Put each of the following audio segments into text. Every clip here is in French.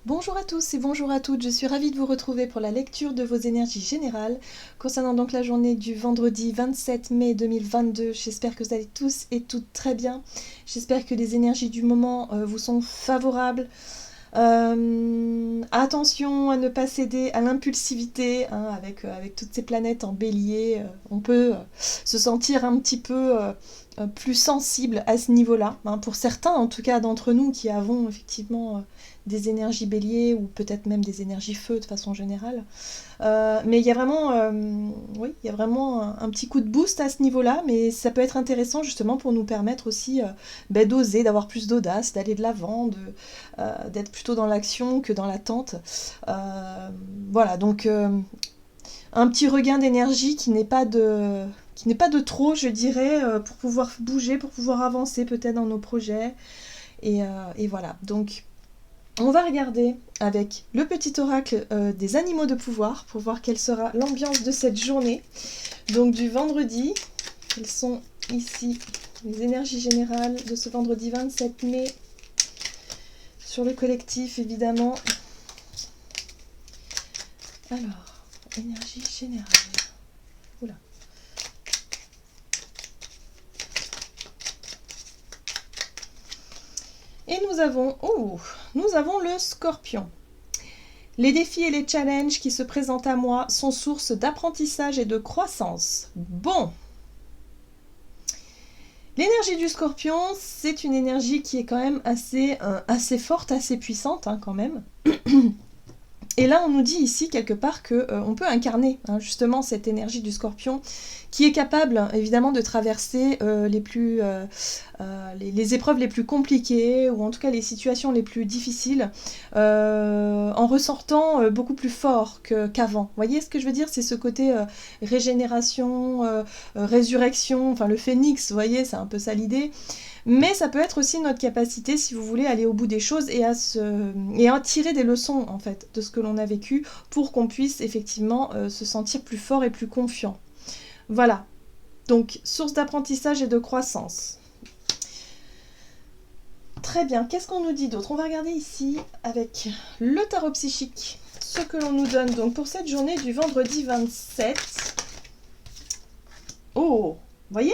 Bonjour à tous et bonjour à toutes, je suis ravie de vous retrouver pour la lecture de vos énergies générales concernant donc la journée du vendredi 27 mai 2022. J'espère que vous allez tous et toutes très bien. J'espère que les énergies du moment vous sont favorables. Attention à ne pas céder à l'impulsivité, hein, avec toutes ces planètes en bélier, on peut se sentir un petit peu plus sensible à ce niveau-là, hein, pour certains en tout cas d'entre nous qui avons effectivement des énergies bélier ou peut-être même des énergies feu de façon générale. Mais il y a vraiment, oui, il y a vraiment un petit coup de boost à ce niveau-là, mais ça peut être intéressant justement pour nous permettre aussi d'oser, d'avoir plus d'audace, d'aller de l'avant, d'être plutôt dans l'action que dans l'attente. Voilà, donc un petit regain d'énergie qui n'est pas de trop, je dirais, pour pouvoir bouger, pour pouvoir avancer peut-être dans nos projets. Et voilà, donc on va regarder avec le petit oracle des animaux de pouvoir pour voir quelle sera l'ambiance de cette journée. Donc du vendredi, quelles sont ici les énergies générales de ce vendredi 27 mai sur le collectif évidemment. Alors, énergie générale. Oula. Et nous avons le scorpion. Les défis et les challenges qui se présentent à moi sont source d'apprentissage et de croissance. Bon. L'énergie du scorpion, c'est une énergie qui est quand même assez forte, assez puissante, hein, quand même. Et là, on nous dit ici quelque part qu'on peut incarner justement cette énergie du scorpion qui est capable évidemment de traverser les épreuves les plus compliquées ou en tout cas les situations les plus difficiles en ressortant beaucoup plus fort qu'avant. Vous voyez ce que je veux dire? C'est ce côté régénération, résurrection, enfin le phénix, vous voyez, c'est un peu ça l'idée. Mais ça peut être aussi notre capacité, si vous voulez, aller au bout des choses et à tirer des leçons, en fait, de ce que l'on a vécu pour qu'on puisse effectivement se sentir plus fort et plus confiant. Voilà. Donc, source d'apprentissage et de croissance. Très bien. Qu'est-ce qu'on nous dit d'autre? On va regarder ici avec le tarot psychique ce que l'on nous donne donc pour cette journée du vendredi 27. Oh, vous voyez?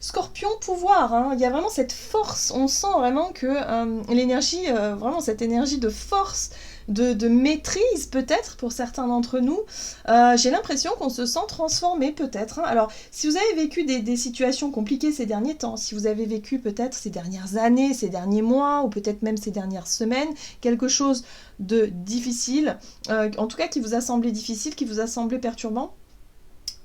Scorpion pouvoir, hein. Il y a vraiment cette force, on sent vraiment que l'énergie, vraiment cette énergie de force, de maîtrise peut-être pour certains d'entre nous, j'ai l'impression qu'on se sent transformé peut-être, hein. Alors si vous avez vécu des situations compliquées ces derniers temps, si vous avez vécu peut-être ces dernières années, ces derniers mois, ou peut-être même ces dernières semaines, quelque chose de difficile, en tout cas qui vous a semblé difficile, qui vous a semblé perturbant,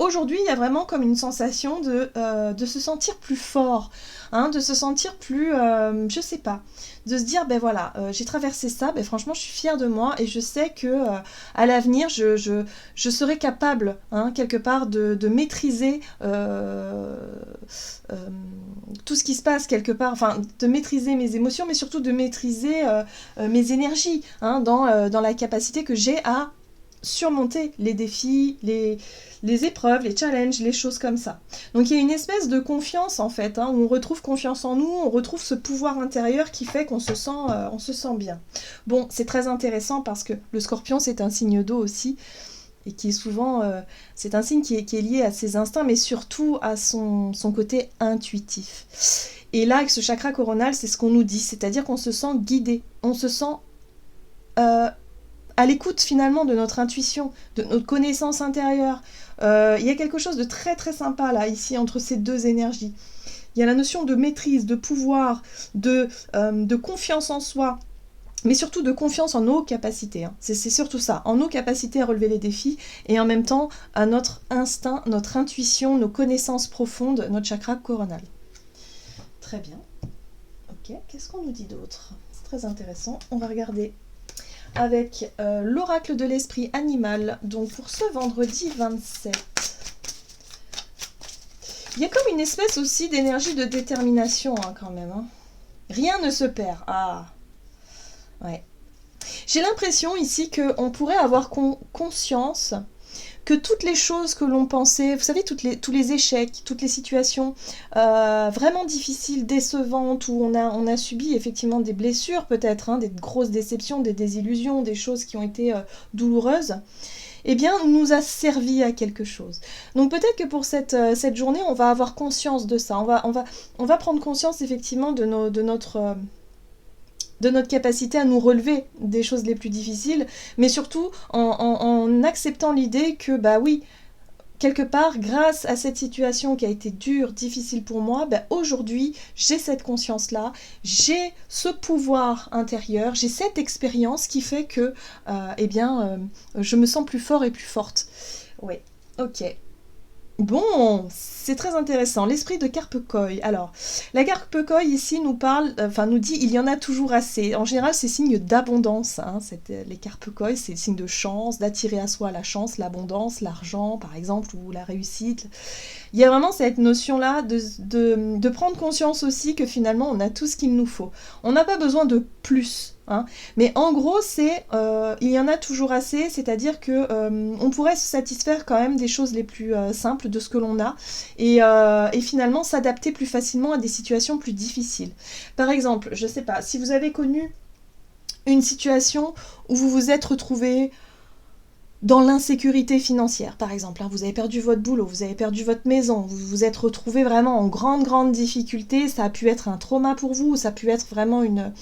aujourd'hui, il y a vraiment comme une sensation de se sentir plus fort, hein, de se sentir plus, je sais pas, de se dire, ben voilà, j'ai traversé ça, ben franchement, je suis fière de moi et je sais que à l'avenir, je serai capable, hein, quelque part, de maîtriser tout ce qui se passe quelque part, enfin, de maîtriser mes émotions, mais surtout de maîtriser mes énergies, hein, dans la capacité que j'ai à surmonter les défis, les épreuves, les challenges, les choses comme ça. Donc il y a une espèce de confiance en fait, hein, où on retrouve confiance en nous, on retrouve ce pouvoir intérieur qui fait qu'on se sent bien. Bon, c'est très intéressant parce que le scorpion c'est un signe d'eau aussi, et qui est souvent, c'est un signe qui est lié à ses instincts, mais surtout à son côté intuitif. Et là, avec ce chakra coronal, c'est ce qu'on nous dit, c'est-à-dire qu'on se sent guidé, on se sent à l'écoute finalement de notre intuition, de notre connaissance intérieure. Il y a quelque chose de très très sympa là, ici, entre ces deux énergies. Il y a la notion de maîtrise, de pouvoir, de confiance en soi, mais surtout de confiance en nos capacités. Hein. C'est surtout ça, en nos capacités à relever les défis, et en même temps à notre instinct, notre intuition, nos connaissances profondes, notre chakra coronal. Très bien. Ok, qu'est-ce qu'on nous dit d'autre? C'est très intéressant. On va regarder avec l'oracle de l'esprit animal, donc pour ce vendredi 27. Il y a comme une espèce aussi d'énergie de détermination, hein, quand même. Hein. Rien ne se perd. Ah, ouais. J'ai l'impression ici qu'on pourrait avoir conscience que toutes les choses que l'on pensait, vous savez, tous les échecs, toutes les situations vraiment difficiles, décevantes, où on a subi effectivement des blessures peut-être, hein, des grosses déceptions, des désillusions, des choses qui ont été douloureuses, eh bien, nous a servi à quelque chose. Donc peut-être que pour cette journée, on va avoir conscience de ça. On va prendre conscience effectivement de notre capacité à nous relever des choses les plus difficiles, mais surtout en acceptant l'idée que, bah oui, quelque part, grâce à cette situation qui a été dure, difficile pour moi, bah aujourd'hui, j'ai cette conscience-là, j'ai ce pouvoir intérieur, j'ai cette expérience qui fait que, je me sens plus fort et plus forte. Oui, ok. Bon, c'est très intéressant. L'esprit de Carpe-Coy. Alors, la Carpe-Coy ici nous parle, nous dit il y en a toujours assez. En général, c'est signe d'abondance. Hein, les Carpe-Coy, c'est signe de chance, d'attirer à soi la chance, l'abondance, l'argent, par exemple, ou la réussite. Il y a vraiment cette notion-là de prendre conscience aussi que finalement, on a tout ce qu'il nous faut. On n'a pas besoin de plus. Hein. Mais en gros, il y en a toujours assez, c'est-à-dire que on pourrait se satisfaire quand même des choses les plus simples de ce que l'on a et finalement s'adapter plus facilement à des situations plus difficiles. Par exemple, je sais pas, si vous avez connu une situation où vous vous êtes retrouvé dans l'insécurité financière, par exemple, hein, vous avez perdu votre boulot, vous avez perdu votre maison, vous vous êtes retrouvé vraiment en grande difficulté, ça a pu être un trauma pour vous, ça a pu être vraiment une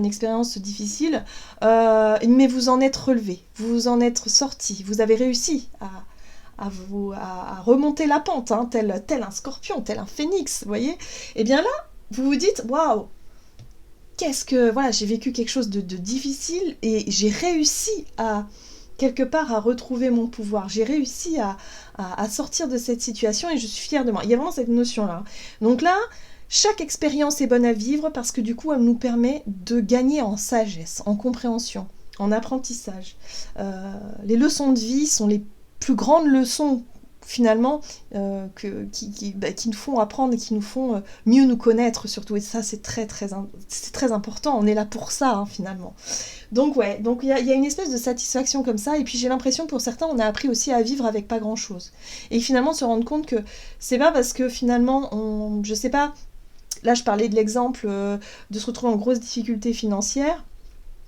expérience difficile, mais vous en êtes relevé, vous vous en êtes sorti, vous avez réussi à remonter la pente, hein, tel un scorpion, tel un phénix, vous voyez. Et bien là, vous vous dites, waouh, j'ai vécu quelque chose de difficile et j'ai réussi quelque part à retrouver mon pouvoir. J'ai réussi à sortir de cette situation et je suis fière de moi. Il y a vraiment cette notion-là. Donc là, chaque expérience est bonne à vivre parce que du coup, elle nous permet de gagner en sagesse, en compréhension, en apprentissage. Les leçons de vie sont les plus grandes leçons finalement qui nous font apprendre et qui nous font mieux nous connaître surtout, et ça c'est très important, on est là pour ça hein, finalement. Donc il y a une espèce de satisfaction comme ça, et puis j'ai l'impression que pour certains on a appris aussi à vivre avec pas grand chose, et finalement se rendre compte que c'est pas parce que finalement je sais pas, là je parlais de l'exemple de se retrouver en grosse difficulté financière,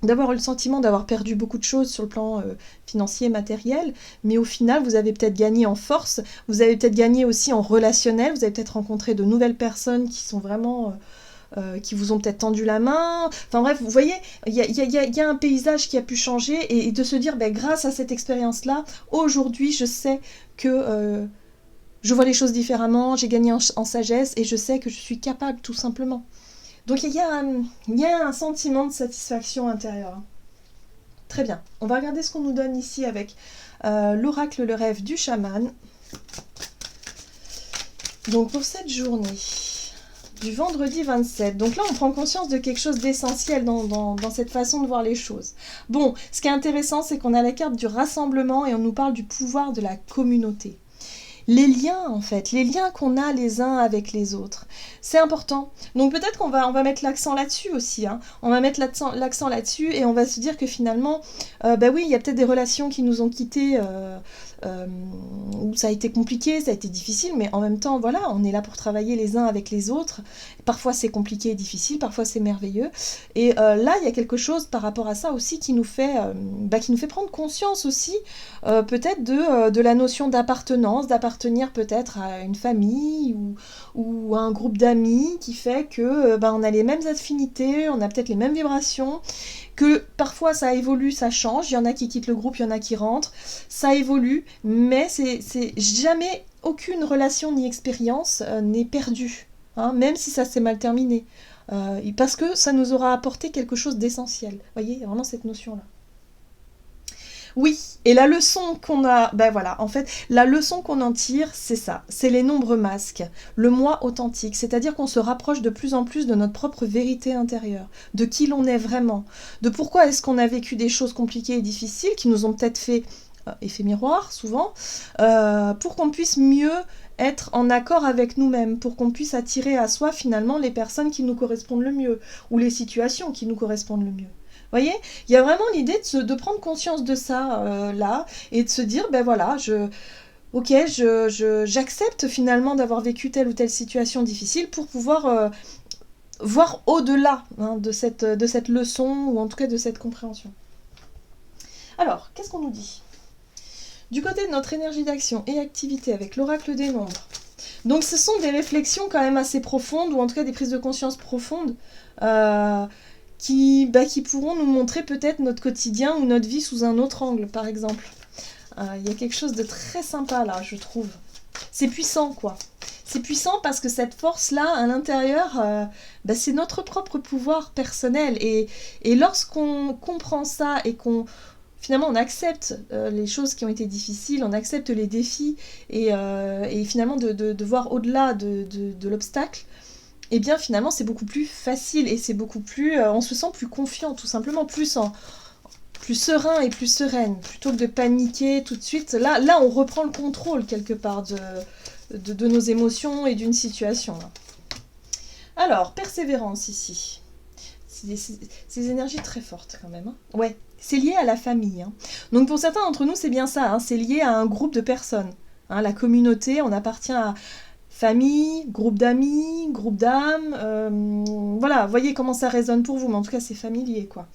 d'avoir eu le sentiment d'avoir perdu beaucoup de choses sur le plan financier, matériel, mais au final, vous avez peut-être gagné en force, vous avez peut-être gagné aussi en relationnel, vous avez peut-être rencontré de nouvelles personnes qui sont vraiment... qui vous ont peut-être tendu la main, enfin bref, vous voyez, il y a un paysage qui a pu changer, et de se dire, grâce à cette expérience-là, aujourd'hui, je sais que je vois les choses différemment, j'ai gagné en sagesse, et je sais que je suis capable, tout simplement. Donc il y a un sentiment de satisfaction intérieure. Très bien. On va regarder ce qu'on nous donne ici avec l'oracle, le rêve du chaman. Donc pour cette journée du vendredi 27. Donc là, on prend conscience de quelque chose d'essentiel dans cette façon de voir les choses. Bon, ce qui est intéressant, c'est qu'on a la carte du rassemblement et on nous parle du pouvoir de la communauté. Les liens, en fait, les liens qu'on a les uns avec les autres. C'est important. Donc peut-être qu'on va mettre l'accent là-dessus aussi. Hein. On va mettre l'accent là-dessus et on va se dire que finalement, oui, il y a peut-être des relations qui nous ont quittés, où ça a été compliqué, ça a été difficile, mais en même temps, voilà, on est là pour travailler les uns avec les autres. Parfois c'est compliqué et difficile, parfois c'est merveilleux. Et là, il y a quelque chose par rapport à ça aussi qui nous fait prendre conscience aussi, peut-être de la notion d'appartenir peut-être à une famille ou à un groupe d'amis qui fait que on a les mêmes affinités, on a peut-être les mêmes vibrations, que parfois ça évolue, ça change, il y en a qui quittent le groupe, il y en a qui rentrent, ça évolue, mais c'est jamais aucune relation ni expérience n'est perdue, hein, même si ça s'est mal terminé, parce que ça nous aura apporté quelque chose d'essentiel. Vous voyez, il y a vraiment cette notion-là. Oui, et la leçon qu'on a, en fait, la leçon qu'on en tire, c'est ça, c'est les nombres masques, le moi authentique, c'est-à-dire qu'on se rapproche de plus en plus de notre propre vérité intérieure, de qui l'on est vraiment, de pourquoi est-ce qu'on a vécu des choses compliquées et difficiles qui nous ont peut-être fait effet miroir, souvent, pour qu'on puisse mieux être en accord avec nous-mêmes, pour qu'on puisse attirer à soi finalement les personnes qui nous correspondent le mieux, ou les situations qui nous correspondent le mieux. Voyez, il y a vraiment l'idée de prendre conscience de ça là, et de se dire, ben voilà, ok, j'accepte finalement d'avoir vécu telle ou telle situation difficile pour pouvoir voir au-delà de cette leçon, ou en tout cas de cette compréhension. Alors, qu'est-ce qu'on nous dit? Du côté de notre énergie d'action et activité avec l'oracle des nombres, donc ce sont des réflexions quand même assez profondes, ou en tout cas des prises de conscience profondes, qui pourront nous montrer peut-être notre quotidien ou notre vie sous un autre angle, par exemple. Il y a quelque chose de très sympa là, je trouve. C'est puissant, quoi. C'est puissant parce que cette force-là, à l'intérieur, c'est notre propre pouvoir personnel. Et lorsqu'on comprend ça et qu'on finalement on accepte les choses qui ont été difficiles, on accepte les défis, et finalement de voir au-delà de l'obstacle, et bien finalement c'est beaucoup plus facile, et c'est beaucoup plus... on se sent plus confiant, tout simplement, plus serein et plus sereine, plutôt que de paniquer tout de suite. Là on reprend le contrôle quelque part de nos émotions et d'une situation. Là. Alors, persévérance ici. Ces énergies très fortes quand même. Hein. Ouais, c'est lié à la famille. Hein. Donc pour certains d'entre nous, c'est bien ça. Hein. C'est lié à un groupe de personnes. Hein. La communauté, on appartient à famille, groupe d'amis, groupe d'âmes. Voilà, voyez comment ça résonne pour vous. Mais en tout cas, c'est familier, quoi.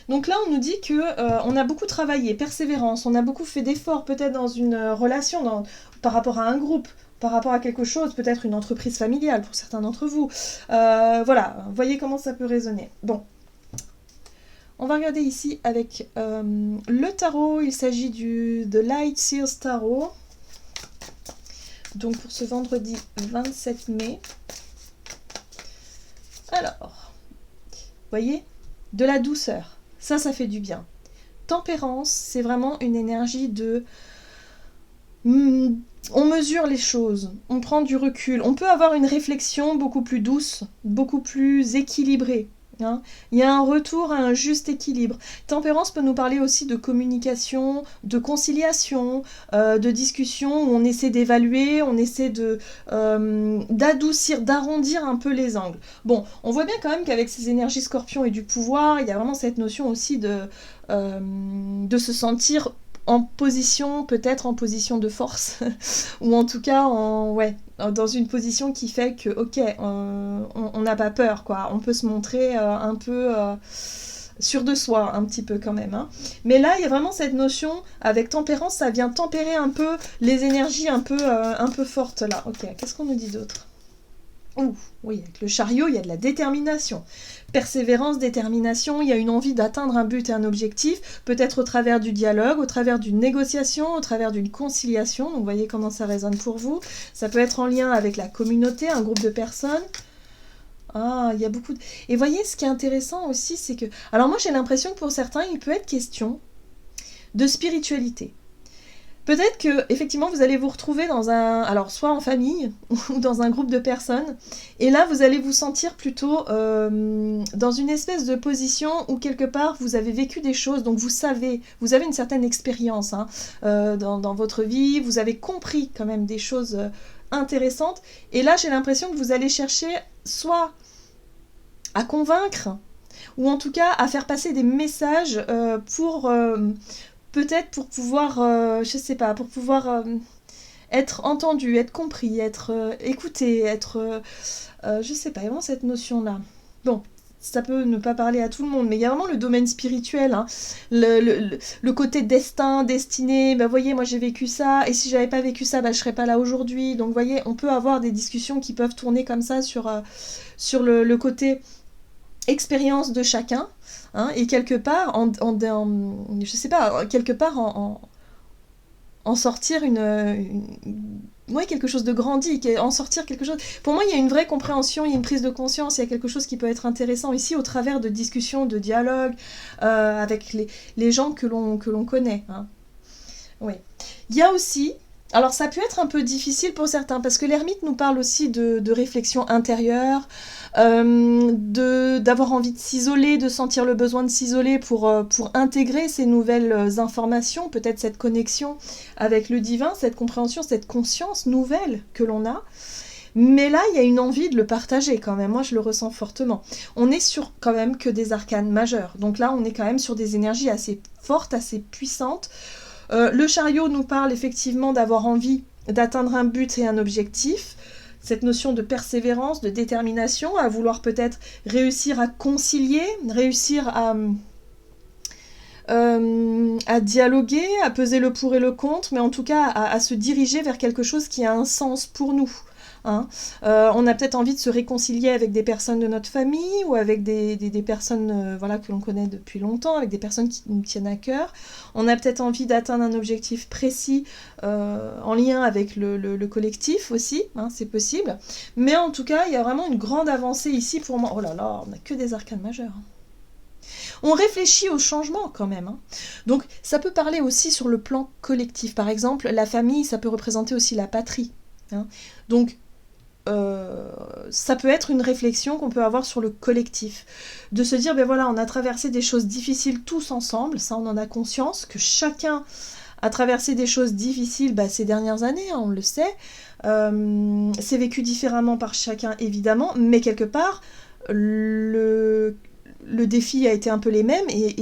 Donc là, on nous dit que on a beaucoup travaillé, persévérance, on a beaucoup fait d'efforts peut-être dans une relation, par rapport à un groupe, par rapport à quelque chose, peut-être une entreprise familiale pour certains d'entre vous. Voilà, voyez comment ça peut résonner. Bon, on va regarder ici avec le tarot. Il s'agit de Light Seals Tarot. Donc pour ce vendredi 27 mai. Alors, voyez, de la douceur. Ça fait du bien. Tempérance, c'est vraiment une énergie de... on mesure les choses, on prend du recul, on peut avoir une réflexion beaucoup plus douce, beaucoup plus équilibrée. Hein. Il y a un retour à un juste équilibre. Tempérance peut nous parler aussi de communication, de conciliation, de discussion où on essaie d'évaluer, on essaie d'adoucir, d'arrondir un peu les angles. Bon, on voit bien quand même qu'avec ces énergies scorpion et du pouvoir, il y a vraiment cette notion aussi de se sentir en position, peut-être en position de force, ou en tout cas dans une position qui fait que, ok, on n'a pas peur, quoi. On peut se montrer un peu sûr de soi, un petit peu quand même. Hein. Mais là, il y a vraiment cette notion, avec tempérance, ça vient tempérer un peu les énergies un peu fortes, là. Ok, qu'est-ce qu'on nous dit d'autre ? Ouh, oui, avec le chariot, il y a de la détermination. Persévérance, détermination, il y a une envie d'atteindre un but et un objectif, peut-être au travers du dialogue, au travers d'une négociation, au travers d'une conciliation. Donc, vous voyez comment ça résonne pour vous. Ça peut être en lien avec la communauté, un groupe de personnes. Ah, il y a beaucoup de... Et voyez, ce qui est intéressant aussi, c'est que... Alors moi, j'ai l'impression que pour certains, il peut être question de spiritualité. Peut-être que effectivement vous allez vous retrouver alors soit en famille ou dans un groupe de personnes, et là vous allez vous sentir plutôt dans une espèce de position où quelque part vous avez vécu des choses, donc vous avez une certaine expérience dans votre vie, vous avez compris quand même des choses intéressantes, et là j'ai l'impression que vous allez chercher soit à convaincre, ou en tout cas à faire passer des messages peut-être pour pouvoir, je sais pas, pour pouvoir être entendu, être compris, être écouté, être... je sais pas, il y a vraiment cette notion-là. Bon, ça peut ne pas parler à tout le monde, mais il y a vraiment le domaine spirituel, hein, le côté destin, destinée, bah voyez, moi j'ai vécu ça, et si j'avais pas vécu ça, bah je serais pas là aujourd'hui. Donc voyez, on peut avoir des discussions qui peuvent tourner comme ça sur le côté expérience de chacun. Hein, et quelque part, je sais pas, quelque part en sortir quelque chose de grandi, en sortir quelque chose... Pour moi, il y a une vraie compréhension, il y a une prise de conscience, il y a quelque chose qui peut être intéressant ici au travers de discussions, de dialogues avec les gens que l'on connaît. Hein. Oui. Il y a aussi... Alors ça peut être un peu difficile pour certains, parce que l'ermite nous parle aussi de réflexion intérieure, d'avoir envie de s'isoler, de sentir le besoin de s'isoler pour intégrer ces nouvelles informations, peut-être cette connexion avec le divin, cette compréhension, cette conscience nouvelle que l'on a. Mais là, il y a une envie de le partager quand même. Moi, je le ressens fortement. On est sur quand même que des arcanes majeures. Donc là, on est quand même sur des énergies assez fortes, assez puissantes. Le chariot nous parle effectivement d'avoir envie d'atteindre un but et un objectif. Cette notion de persévérance, de détermination, à vouloir peut-être réussir à concilier, réussir à dialoguer, à peser le pour et le contre, mais en tout cas à se diriger vers quelque chose qui a un sens pour nous. Hein. On a peut-être envie de se réconcilier avec des personnes de notre famille ou avec des personnes voilà, que l'on connaît depuis longtemps, avec des personnes qui nous tiennent à cœur. On a peut-être envie d'atteindre un objectif précis en lien avec le collectif aussi, hein, c'est possible. Mais en tout cas, il y a vraiment une grande avancée ici pour moi. Oh là là, on n'a que des arcanes majeures. On réfléchit au changement quand même. Hein. Donc ça peut parler aussi sur le plan collectif. Par exemple, la famille, ça peut représenter aussi la patrie. Hein. Donc ça peut être une réflexion qu'on peut avoir sur le collectif. De se dire, ben voilà, on a traversé des choses difficiles tous ensemble, ça on en a conscience, que chacun a traversé des choses difficiles ces dernières années, hein, on le sait. C'est vécu différemment par chacun, évidemment, mais quelque part, le défi a été un peu les mêmes et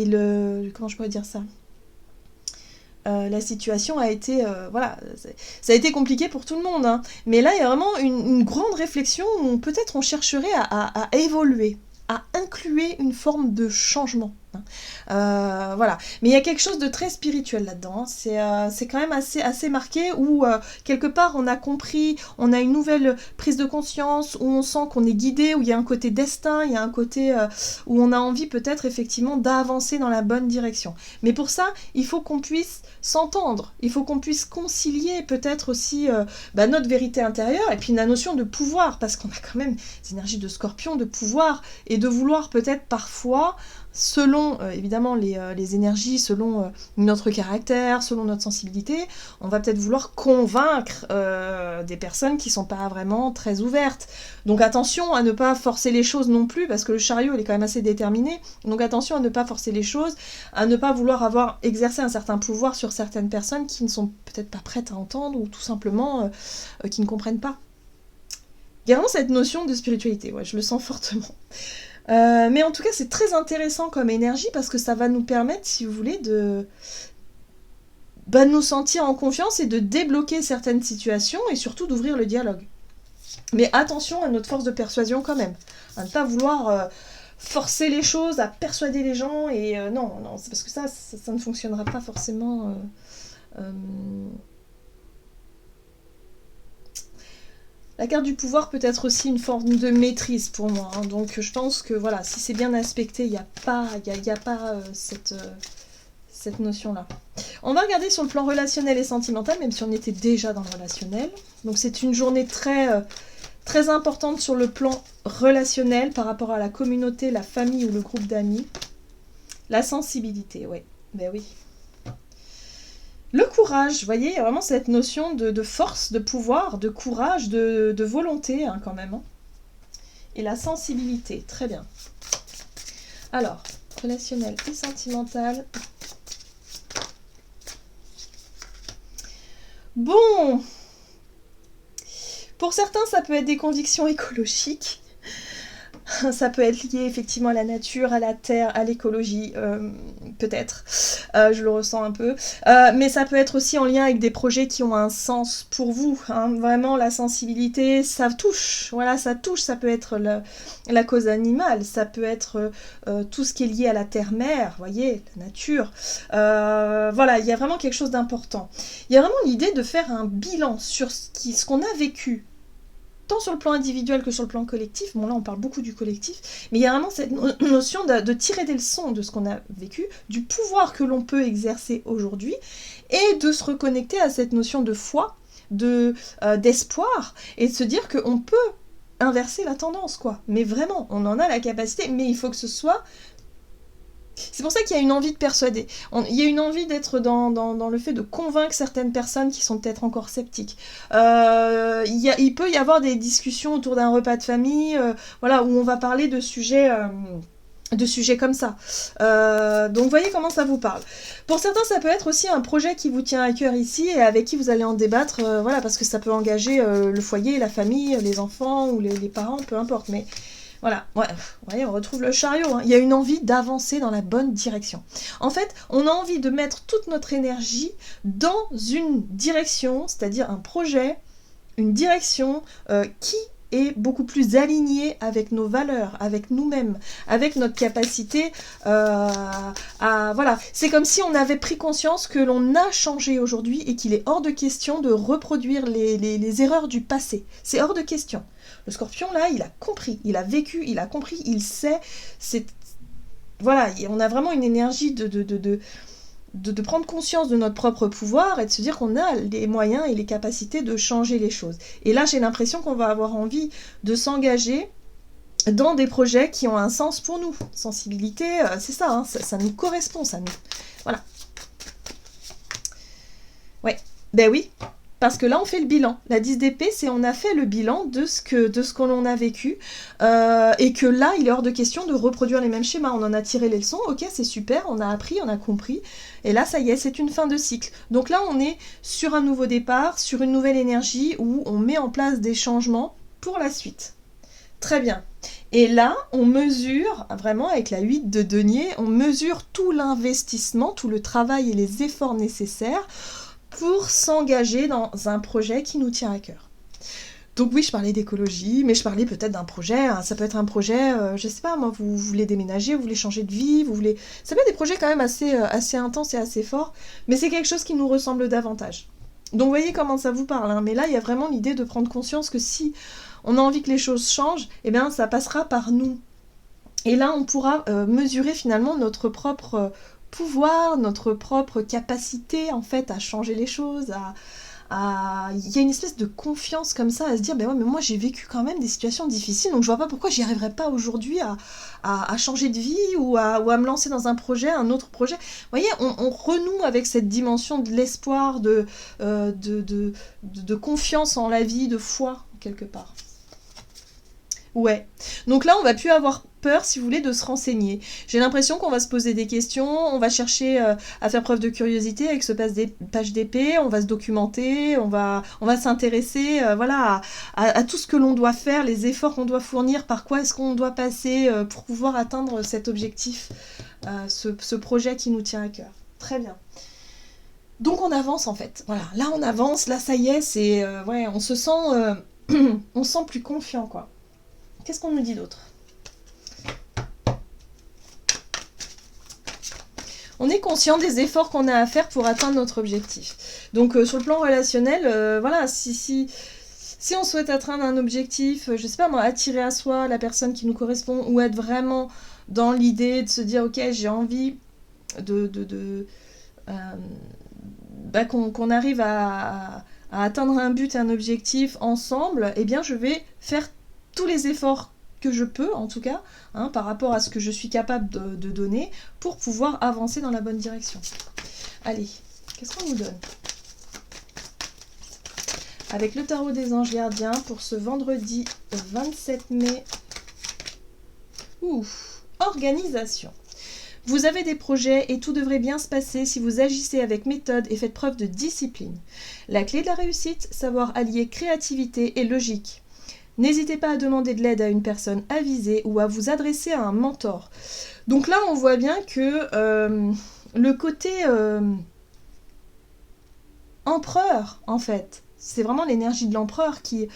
comment je pourrais dire ça, la situation a été, voilà, ça a été compliqué pour tout le monde, hein. Mais là il y a vraiment une grande réflexion où peut-être on chercherait à évoluer, à incluer une forme de changement. Hein. Voilà. Mais il y a quelque chose de très spirituel là-dedans. Hein. C'est quand même assez marqué où quelque part on a compris, on a une nouvelle prise de conscience, où on sent qu'on est guidé, où il y a un côté destin, il y a un côté où on a envie peut-être effectivement d'avancer dans la bonne direction. Mais pour ça, il faut qu'on puisse s'entendre, il faut qu'on puisse concilier peut-être aussi notre vérité intérieure et puis la notion de pouvoir, parce qu'on a quand même des énergies de Scorpion, de pouvoir et de vouloir peut-être parfois, selon évidemment les énergies, selon notre caractère, selon notre sensibilité, on va peut-être vouloir convaincre des personnes qui sont pas vraiment très ouvertes. Donc attention à ne pas forcer les choses non plus, parce que le chariot il est quand même assez déterminé, donc attention à ne pas forcer les choses, à ne pas vouloir exercer un certain pouvoir sur certaines personnes qui ne sont peut-être pas prêtes à entendre, ou tout simplement qui ne comprennent pas. Il y a vraiment cette notion de spiritualité, ouais, je le sens fortement. Mais en tout cas, c'est très intéressant comme énergie parce que ça va nous permettre, si vous voulez, de nous sentir en confiance et de débloquer certaines situations et surtout d'ouvrir le dialogue. Mais attention à notre force de persuasion quand même, à ne pas vouloir forcer les choses, à persuader les gens et non, c'est parce que ça ne fonctionnera pas forcément. La carte du pouvoir peut être aussi une forme de maîtrise pour moi. Hein. Donc je pense que voilà, si c'est bien aspecté, il n'y a pas, cette notion-là. On va regarder sur le plan relationnel et sentimental, même si on était déjà dans le relationnel. Donc c'est une journée très, très importante sur le plan relationnel par rapport à la communauté, la famille ou le groupe d'amis. La sensibilité, ouais. Ben oui. Le courage, vous voyez, il y a vraiment cette notion de force, de pouvoir, de courage, de volonté hein, quand même. Hein. Et la sensibilité, très bien. Alors, relationnel et sentimental. Bon, pour certains, ça peut être des convictions écologiques. Ça peut être lié effectivement à la nature, à la terre, à l'écologie, peut-être. Je le ressens un peu. Mais ça peut être aussi en lien avec des projets qui ont un sens pour vous. Hein. Vraiment, la sensibilité, ça touche. Voilà, ça touche. Ça peut être la cause animale. Ça peut être tout ce qui est lié à la terre-mère, voyez, la nature. Voilà, il y a vraiment quelque chose d'important. Il y a vraiment l'idée de faire un bilan sur ce qu'on a vécu. Tant sur le plan individuel que sur le plan collectif, bon là on parle beaucoup du collectif, mais il y a vraiment cette notion de tirer des leçons de ce qu'on a vécu, du pouvoir que l'on peut exercer aujourd'hui, et de se reconnecter à cette notion de foi, d'espoir, et de se dire qu'on peut inverser la tendance, quoi. Mais vraiment, on en a la capacité, mais il faut que ce soit... C'est pour ça qu'il y a une envie de persuader. Il y a une envie d'être dans le fait de convaincre certaines personnes qui sont peut-être encore sceptiques. Il peut y avoir des discussions autour d'un repas de famille voilà, où on va parler de sujets de sujets comme ça. Donc voyez comment ça vous parle. Pour certains, ça peut être aussi un projet qui vous tient à cœur ici et avec qui vous allez en débattre, voilà, parce que ça peut engager le foyer, la famille, les enfants ou les parents, peu importe. Mais voilà, ouais, vous voyez, on retrouve le chariot. Hein. Il y a une envie d'avancer dans la bonne direction. En fait, on a envie de mettre toute notre énergie dans une direction, c'est-à-dire un projet, une direction qui est beaucoup plus alignée avec nos valeurs, avec nous-mêmes, avec notre capacité à... Voilà, c'est comme si on avait pris conscience que l'on a changé aujourd'hui et qu'il est hors de question de reproduire les erreurs du passé. C'est hors de question. Le scorpion, là, il a compris, il a vécu, il a compris, il sait. Voilà, on a vraiment une énergie de prendre conscience de notre propre pouvoir et de se dire qu'on a les moyens et les capacités de changer les choses. Et là, j'ai l'impression qu'on va avoir envie de s'engager dans des projets qui ont un sens pour nous. Sensibilité, c'est ça, hein, ça nous correspond, ça nous... Voilà. Ouais, ben oui, parce que là, on fait le bilan. La 10 d'épée, c'est on a fait le bilan de ce que l'on a vécu et que là, il est hors de question de reproduire les mêmes schémas. On en a tiré les leçons, ok, c'est super, on a appris, on a compris. Et là, ça y est, c'est une fin de cycle. Donc là, on est sur un nouveau départ, sur une nouvelle énergie où on met en place des changements pour la suite. Très bien. Et là, on mesure, vraiment avec la 8 de denier, on mesure tout l'investissement, tout le travail et les efforts nécessaires pour s'engager dans un projet qui nous tient à cœur. Donc oui, je parlais d'écologie, mais je parlais peut-être d'un projet, hein, ça peut être un projet, je sais pas, moi, vous voulez déménager, vous voulez changer de vie, vous voulez... Ça peut être des projets quand même assez intenses et assez forts, mais c'est quelque chose qui nous ressemble davantage. Donc vous voyez comment ça vous parle, hein, mais là, il y a vraiment l'idée de prendre conscience que si on a envie que les choses changent, eh bien, ça passera par nous. Et là, on pourra mesurer finalement notre propre... pouvoir, notre propre capacité en fait à changer les choses, il y a une espèce de confiance comme ça à se dire ben ouais mais moi j'ai vécu quand même des situations difficiles donc je vois pas pourquoi j'y arriverais pas aujourd'hui à changer de vie ou à me lancer dans un projet, un autre projet. Vous voyez, on renoue avec cette dimension de l'espoir, de confiance en la vie, de foi quelque part. Ouais. Donc là, on va plus avoir peur, si vous voulez, de se renseigner. J'ai l'impression qu'on va se poser des questions, on va chercher à faire preuve de curiosité avec ce page d'épée, on va se documenter, on va s'intéresser voilà, à tout ce que l'on doit faire, les efforts qu'on doit fournir, par quoi est-ce qu'on doit passer pour pouvoir atteindre cet objectif, ce projet qui nous tient à cœur. Très bien. Donc on avance en fait. Voilà, là on avance, là ça y est, c'est ouais, on se sent on se sent plus confiant quoi. Qu'est-ce qu'on nous dit d'autre ? On est conscient des efforts qu'on a à faire pour atteindre notre objectif. Donc sur le plan relationnel, voilà, si on souhaite atteindre un objectif, je sais pas moi, attirer à soi la personne qui nous correspond ou être vraiment dans l'idée de se dire ok, j'ai envie qu'on arrive à atteindre un but, un objectif ensemble, eh bien je vais faire tous les efforts que je peux, en tout cas, hein, par rapport à ce que je suis capable de donner, pour pouvoir avancer dans la bonne direction. Allez, qu'est-ce qu'on nous donne ? Avec le tarot des anges gardiens, pour ce vendredi 27 mai... Organisation. Vous avez des projets et tout devrait bien se passer si vous agissez avec méthode et faites preuve de discipline. La clé de la réussite, savoir allier créativité et logique. N'hésitez pas à demander de l'aide à une personne avisée ou à vous adresser à un mentor. Donc là, on voit bien que le côté empereur, en fait, c'est vraiment l'énergie de l'empereur qui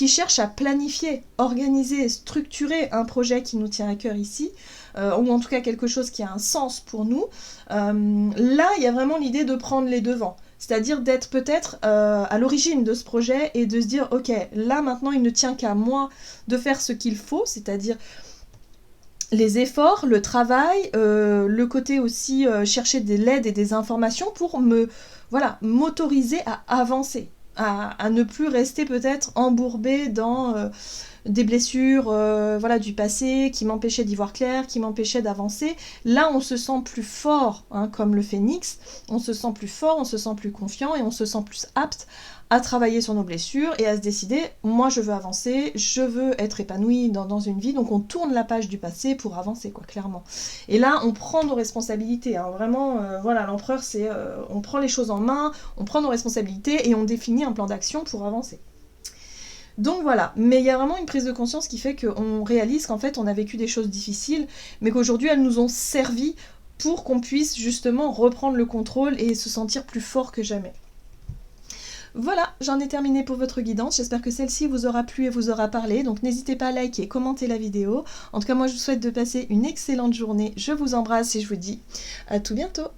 cherche à planifier, organiser, structurer un projet qui nous tient à cœur ici, ou en tout cas quelque chose qui a un sens pour nous. Là, il y a vraiment l'idée de prendre les devants. C'est-à-dire d'être peut-être à l'origine de ce projet et de se dire, ok, là maintenant il ne tient qu'à moi de faire ce qu'il faut, c'est-à-dire les efforts, le travail, le côté aussi chercher de l'aide et des informations pour m'autoriser à avancer, à ne plus rester peut-être embourbé dans des blessures voilà, du passé qui m'empêchaient d'y voir clair, qui m'empêchaient d'avancer. Là, on se sent plus fort, hein, comme le phénix, on se sent plus fort, on se sent plus confiant et on se sent plus apte à travailler sur nos blessures et à se décider, moi je veux avancer, je veux être épanouie dans une vie, donc on tourne la page du passé pour avancer, quoi, clairement. Et là, on prend nos responsabilités, hein, vraiment, voilà, l'empereur, c'est, on prend les choses en main, on prend nos responsabilités et on définit un plan d'action pour avancer. Donc voilà, mais il y a vraiment une prise de conscience qui fait qu'on réalise qu'en fait on a vécu des choses difficiles, mais qu'aujourd'hui elles nous ont servi pour qu'on puisse justement reprendre le contrôle et se sentir plus fort que jamais. Voilà, j'en ai terminé pour votre guidance, j'espère que celle-ci vous aura plu et vous aura parlé, donc n'hésitez pas à liker et commenter la vidéo. En tout cas moi je vous souhaite de passer une excellente journée, je vous embrasse et je vous dis à tout bientôt.